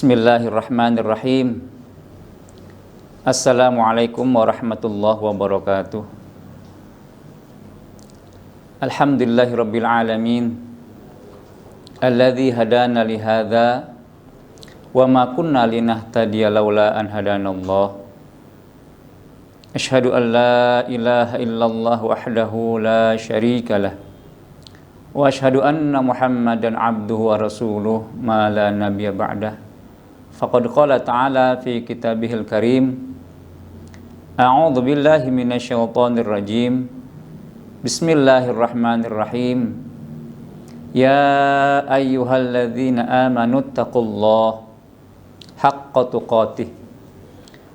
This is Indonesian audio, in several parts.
Bismillahirrahmanirrahim. Assalamualaikum warahmatullahi wabarakatuh. Alhamdulillahirabbil alamin. Alladzi hadana li hadza wa ma kunna linahtadiya laula an hadanallah. Asyhadu an la ilaha illallah wahdahu la syarikalah. Wa asyhadu anna Muhammadan abduhu wa rasuluh ma la nabiyya ba'dah. Faqad qala ta'ala fi kitabihil karim. A'udzu billahi minasyaitonir rajim. Bismillahirrahmanirrahim. Ya ayyuhalladzina amanu taqullaha haqqa tuqatih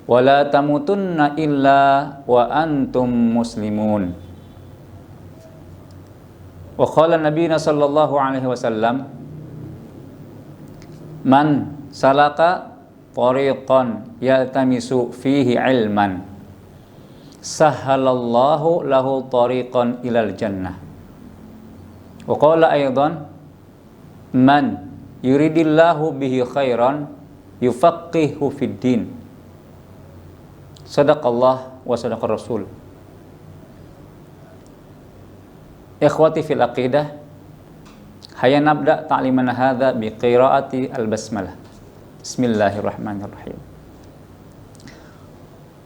wa la tamutunna illa wa antum muslimun. Wa qala nabiyuna sallallahu alaihi wasallam, man salaka tariqan yaltamisu fihi ilman sahhalallahu lahu tariqan ilal jannah. Wa qala aydan, man yuridillahu bihi khairan yufaqihu fid din. Sadaqallah wa sadaqar rasul. Ikhwati fil aqidah, hayya nabda ta'limana hadza bi qiraati al-basmalah. Bismillahirrahmanirrahim.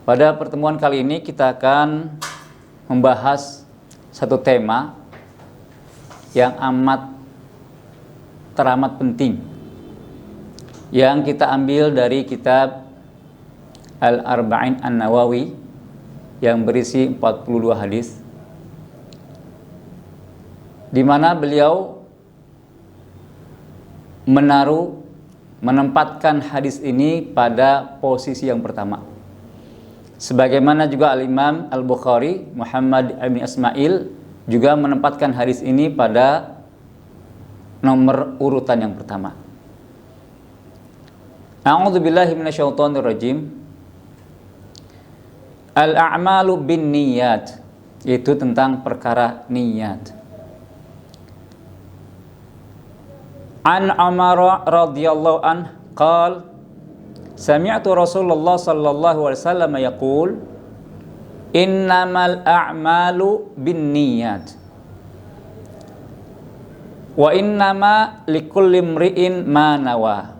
Pada pertemuan kali ini kita akan membahas satu tema yang teramat penting yang kita ambil dari kitab Al-Arba'in An-Nawawi yang berisi 42 hadis, di mana beliau menempatkan hadis ini pada posisi yang pertama. Sebagaimana juga Al-Imam Al-Bukhari Muhammad bin Ismail juga menempatkan hadis ini pada nomor urutan yang pertama. A'udzu billahi minasyaitonir rajim. Al-a'malu bin niyat, itu tentang perkara niat. An Umar radhiyallahu an qala sami'tu Rasulullah sallallahu alaihi wasallam yaqul innamal a'malu binniyat wa innama likulli imri'in ma nawa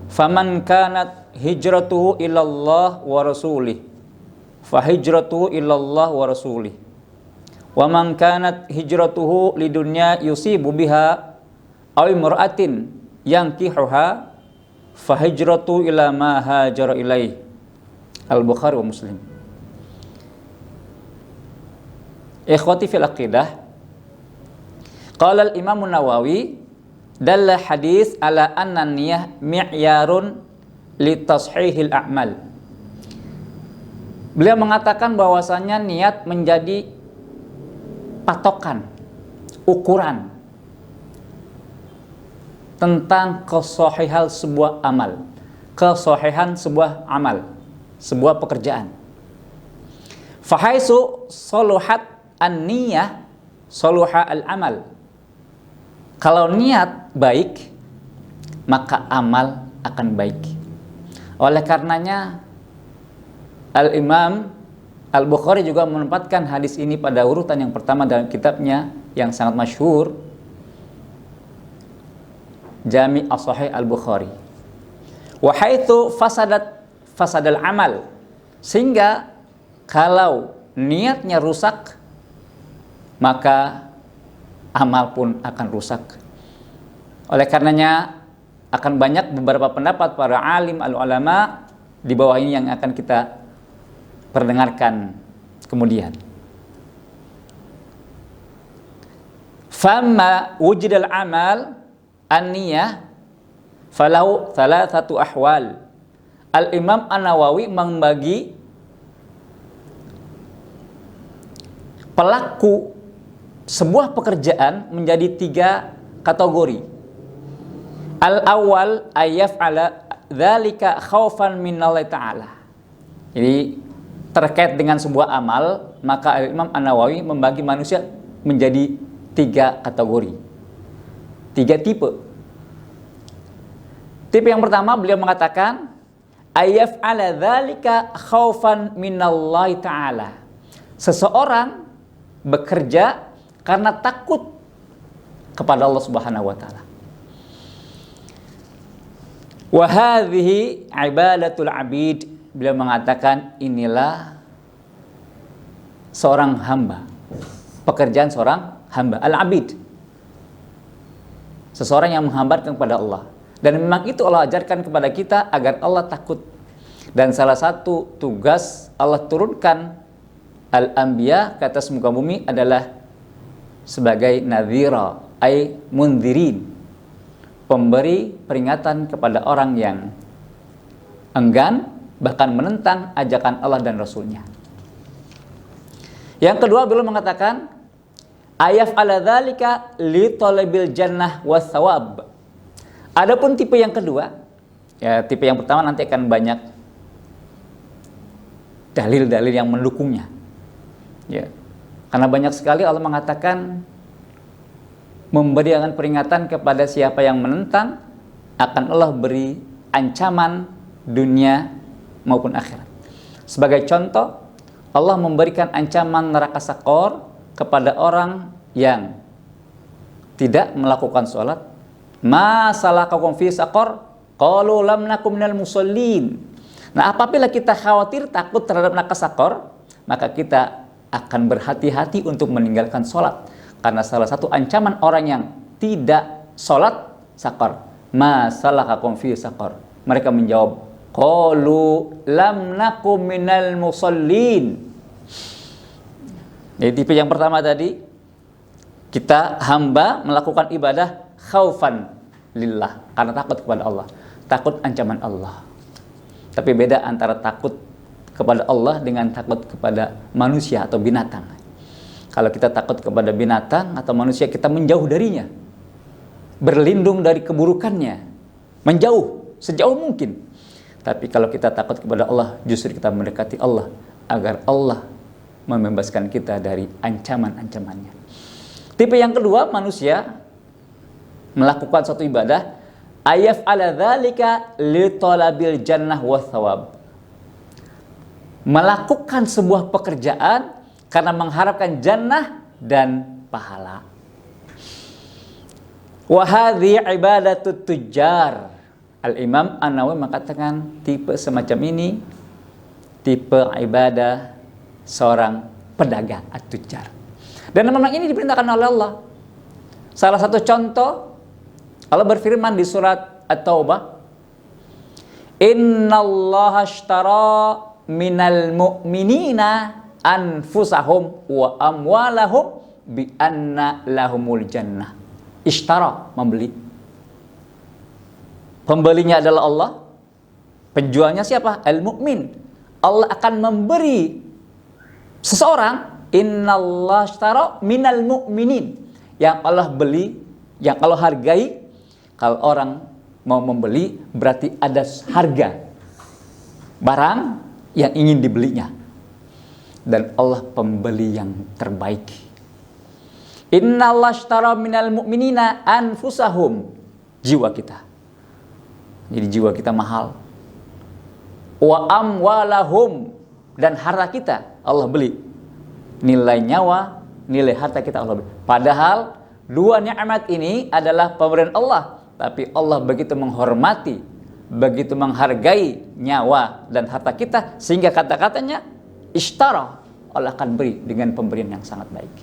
faman kanat hijratuhu ila Allah wa rasulih fa hijratuhu ila Allah wa rasulih wa man kanat hijratuhu lidunya yusibu biha aw imra'atin yankihuha fa hijratu ila ma hajara ilaih. Al-Bukhari wa Muslim. Ikhwati fil aqidah, qala al-Imam An-Nawawi dalla hadis ala anna niyah mi'yarun li tashihil a'mal. Beliau mengatakan bahwasanya niat menjadi patokan, ukuran tentang kesahihan sebuah amal, kesahihan sebuah amal, sebuah pekerjaan. Fahaisu soluhat an-niyah soluha al-amal. Kalau niat baik, maka amal akan baik. Oleh karenanya Al-Imam Al-Bukhari juga menempatkan hadis ini pada urutan yang pertama dalam kitabnya yang sangat masyhur, Jami' as-Sahih Al-Bukhari. Wa haitsu fasadal amal, sehingga kalau niatnya rusak, maka amal pun akan rusak. Oleh karenanya akan banyak beberapa pendapat para alim al-ulama di bawah ini yang akan kita perdengarkan kemudian. Famma wujidal amal an-niyah falahu thalathatu ahwal. Al-Imam An-Nawawi membagi pelaku sebuah pekerjaan menjadi 3 kategori. Al-awwal ayyaf'ala dzalika khaufan minallahi ta'ala. Jadi terkait dengan sebuah amal, maka Al-Imam An-Nawawi membagi manusia menjadi 3 kategori, 3 tipe. Tipe yang pertama beliau mengatakan ayaf'ala dzalika khaufan minallahi ta'ala. Seseorang bekerja karena takut kepada Allah Subhanahu wa taala. Wa hadhihi ibadatul abid. Beliau mengatakan inilah seorang hamba. Pekerjaan seorang hamba, al-abid. Seseorang yang menghambakan kepada Allah. Dan memang itu Allah ajarkan kepada kita agar Allah takut. Dan salah satu tugas Allah turunkan al-anbiya ke atas muka bumi adalah sebagai nadhira, ay mundzirin, pemberi peringatan kepada orang yang enggan bahkan menentang ajakan Allah dan Rasulnya. Yang kedua beliau mengatakan ayaf ala dzalika li talabil jannah was thawab. Adapun tipe yang kedua, ya tipe yang pertama nanti akan banyak dalil-dalil yang mendukungnya. Ya. Karena banyak sekali Allah mengatakan memberikan peringatan kepada siapa yang menentang, akan Allah beri ancaman dunia maupun akhirat. Sebagai contoh, Allah memberikan ancaman neraka sakor kepada orang yang tidak melakukan sholat. Ma salakakum fi saqar? Qalu lam nakum minal musallin. Nah, apabila kita khawatir takut terhadap neraka sakor, maka kita akan berhati-hati untuk meninggalkan sholat. Karena salah satu ancaman orang yang tidak sholat sakor. Ma salakakum fi saqar? Mereka menjawab, qalu lam nakum minal musallin. Jadi tipe yang pertama tadi, kita hamba melakukan ibadah khaufan lillah, karena takut kepada Allah, takut ancaman Allah. Tapi beda antara takut kepada Allah dengan takut kepada manusia atau binatang. Kalau kita takut kepada binatang atau manusia, kita menjauh darinya, berlindung dari keburukannya, menjauh sejauh mungkin. Tapi kalau kita takut kepada Allah, justru kita mendekati Allah agar Allah membebaskan kita dari ancaman-ancamannya. Tipe yang kedua, manusia melakukan suatu ibadah ayaf ala dzalika li talabil jannah wa thawab. Melakukan sebuah pekerjaan karena mengharapkan jannah dan pahala. Wa hadhi ibadatut tujjar. Al-Imam An-Nawawi mengatakan tipe semacam ini tipe ibadah seorang pedagang at-tujjar. Dan memang ini diperintahkan oleh Allah. Salah satu contoh, Allah berfirman di surat At-Taubah, Innallaha ashtara minal mu'minina anfusahum wa amwalahum bi anna lahumul jannah. Ishtara, membeli. Pembelinya adalah Allah. Penjualnya siapa? Al-mu'min. Allah akan memberi seseorang, Innallaha ashtara minal mu'minin, yang Allah beli, yang Allah hargai. Kalau orang mau membeli, berarti ada harga barang yang ingin dibelinya. Dan Allah pembeli yang terbaik. Innallaha ashtara minal mu'minina anfusahum, jiwa kita. Jadi jiwa kita mahal. Wa amwalahum, dan harta kita Allah beli. Nilai nyawa, nilai harta kita Allah beli. Padahal dua nikmat ini adalah pemberian Allah, tapi Allah begitu menghormati, begitu menghargai nyawa dan harta kita, sehingga kata-katanya ishtara, Allah akan beri dengan pemberian yang sangat baik.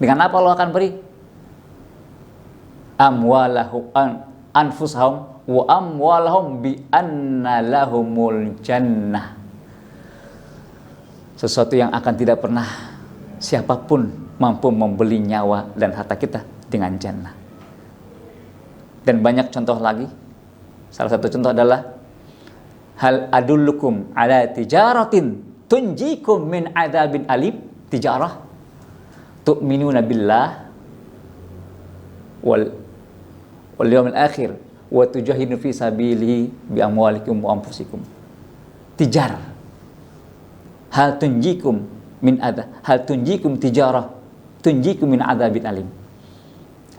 Dengan apa Allah akan beri? Amwalahum anfusahum wa amwalahum bi anna lahumul jannah. Sesuatu yang akan tidak pernah siapapun mampu membeli nyawa dan harta kita dengan jannah. Dan banyak contoh lagi. Salah satu contoh adalah hal adullukum ala tijaratin tunjikum min adzabin alim. Tijarah tu'minuna billah wal yawmil akhir wa tujahidun fi sabilihi bi amwalikum wa anfusikum. Tijar. Hal tunjikum min adza, hal tunjikum tijarah tunjikum min adzabin alim.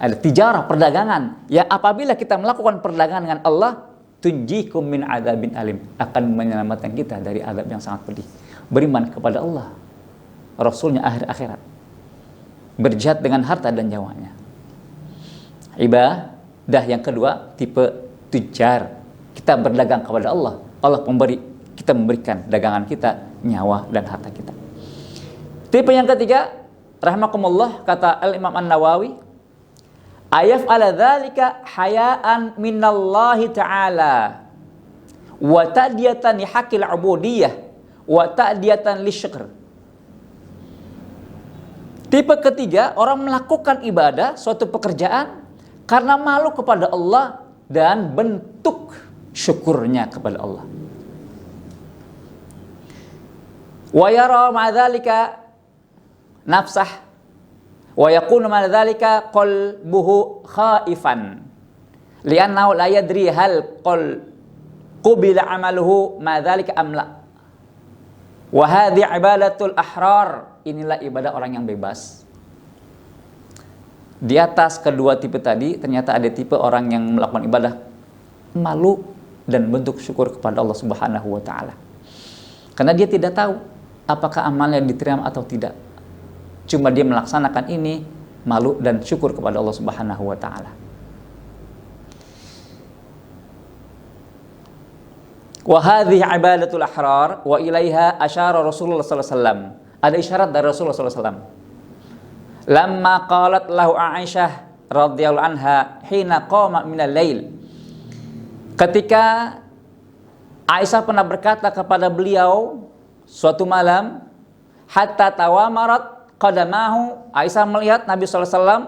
Ada tijarah, perdagangan. Ya apabila kita melakukan perdagangan dengan Allah, tunjikum min adzabin alim, akan menyelamatkan kita dari azab yang sangat pedih. Beriman kepada Allah, Rasulnya, akhir akhirat, berjihad dengan harta dan nyawanya. Ibadah yang kedua, tipe tujar. Kita berdagang kepada Allah, Allah pemberi, kita memberikan dagangan kita, nyawa dan harta kita. Tipe yang ketiga, rahimakumullah, kata Al-Imam An-Nawawi, ayaf ala dzalika hayaan minallahi ta'ala wa ta'diyatan li haqqil ubudiyah wa ta'diyatan li syukr. Tipe ketiga, orang melakukan ibadah, suatu pekerjaan karena malu kepada Allah dan bentuk syukurnya kepada Allah. Wa yara ma'dzalika nafsah wa yakunu ma'dzalika qalbuhu khaifan li'annahu la yadri hal qubila amaluhu ma'dzalika amla. Wa hadhi ibadatul ahrar, inilah ibadah orang yang bebas. Di atas kedua tipe tadi, ternyata ada tipe orang yang melakukan ibadah malu dan bentuk syukur kepada Allah Subhanahu wa taala. Karena dia tidak tahu apakah amalnya diterima atau tidak. Cuma dia melaksanakan ini malu dan syukur kepada Allah Subhanahu wa taala. Wa hadhihi ibadatul ahrar wa ilaiha asyara Rasulullah sallallahu alaihi wasallam. Ada isyarat dari Rasulullah sallallahu alaihi wasallam. Lamma qalat lahu Aisyah radhiyallahu anha hina qama minal lail. Ketika Aisyah pernah berkata kepada beliau suatu malam, hatta tawamarat qadamahu, Aisyah melihat Nabi sallallahu alaihi wasallam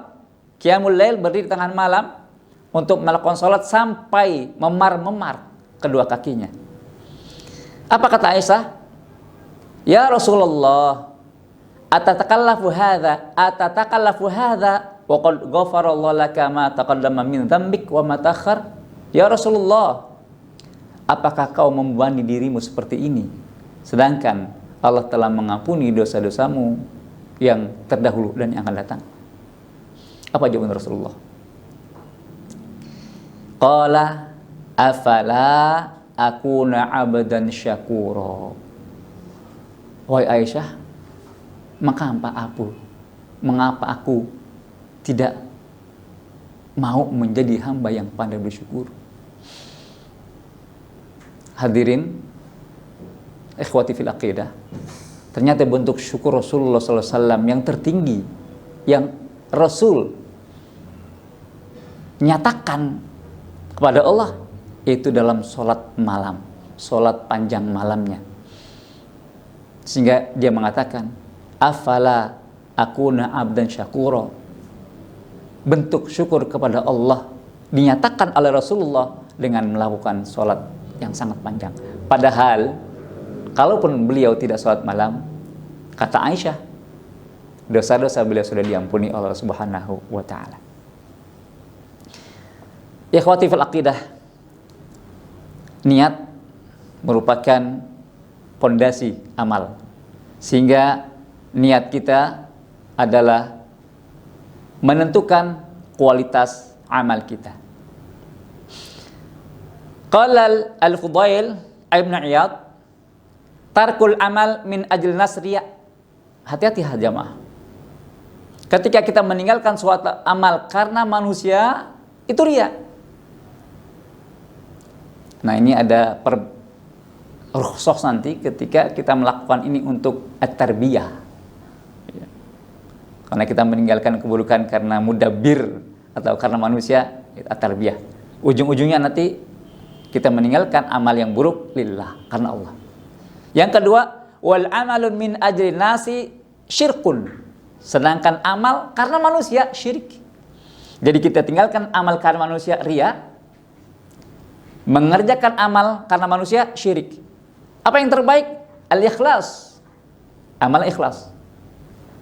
qiyamul lail, berdiri di tengah malam untuk melakukan salat sampai memar-memar kedua kakinya. Apa kata Aisyah? Ya Rasulullah, atatakallafu hadza wa qad ghafarallahu laka ma taqaddama min dzambik wa ma ta'akhkhar. Ya Rasulullah, apakah kau membebani dirimu seperti ini sedangkan Allah telah mengampuni dosa-dosamu yang terdahulu dan yang akan datang? Apa jawaban Rasulullah? Qala afala akuna abdan syakura. Wahai Aisyah, mengapa aku tidak mau menjadi hamba yang pandai bersyukur? Hadirin ikhwati fil aqidah, ternyata bentuk syukur Rasulullah SAW yang tertinggi, yang Rasul nyatakan kepada Allah, itu dalam sholat malam, sholat panjang malamnya. Sehingga dia mengatakan, afala akuna abdan syakura. Bentuk syukur kepada Allah dinyatakan oleh Rasulullah dengan melakukan sholat yang sangat panjang. Padahal kalaupun beliau tidak sholat malam, kata Aisyah, dosa-dosa beliau sudah diampuni oleh Allah Subhanahu wa ta'ala. Ikhwati fil aqidah, niat merupakan pondasi amal, sehingga niat kita adalah menentukan kualitas amal kita. Qala al-Fudail Ibn Iyad, tarkul amal min ajli nasriya. Hati-hati jamaah. Ketika kita meninggalkan suatu amal karena manusia, itu riya. Nah, ini ada rukhsah nanti ketika kita melakukan ini untuk at-tarbiyah. Karena kita meninggalkan keburukan karena mudabbir atau karena manusia, at-tarbiyah. Ujung-ujungnya nanti kita meninggalkan amal yang buruk lillah, karena Allah. Yang kedua, wal amalun min ajri nasi syirkun. Sedangkan amal karena manusia syirik. Jadi kita tinggalkan amal karena manusia riya, mengerjakan amal karena manusia syirik. Apa yang terbaik? Al-ikhlas. Amal ikhlas.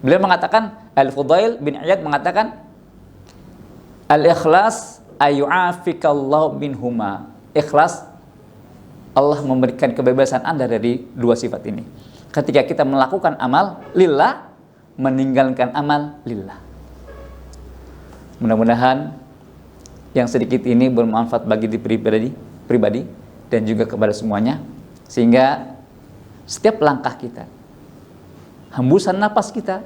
Beliau mengatakan, Al-Fudail bin Iyad mengatakan, al-ikhlas ayyu'afikallahu minhuma. Ikhlas, Allah memberikan kebebasan Anda dari dua sifat ini. Ketika kita melakukan amal lillah, meninggalkan amal lillah. Mudah-mudahan yang sedikit ini bermanfaat bagi diri pribadi dan juga kepada semuanya, sehingga setiap langkah kita, hembusan napas kita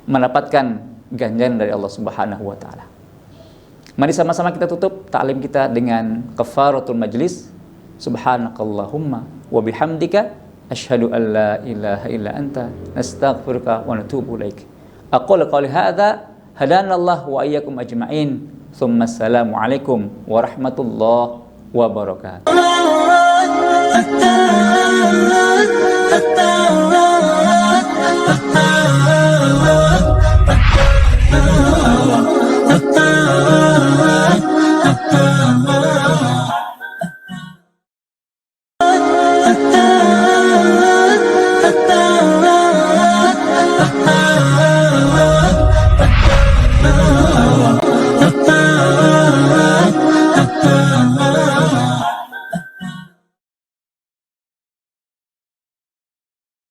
mendapatkan ganjaran dari Allah Subhanahu wa taala. Mari sama-sama kita tutup ta'lim kita dengan kafaratul majlis. Subhanakallahumma wa bihamdika asyhadu an la ilaha illa anta nastaghfiruka wa natubu ilaik. Aqulu qouli hadza hadanallahu wa iyyakum ajma'in. Tsumma assalamu alaikum warahmatullahi wabarakatuh. Ah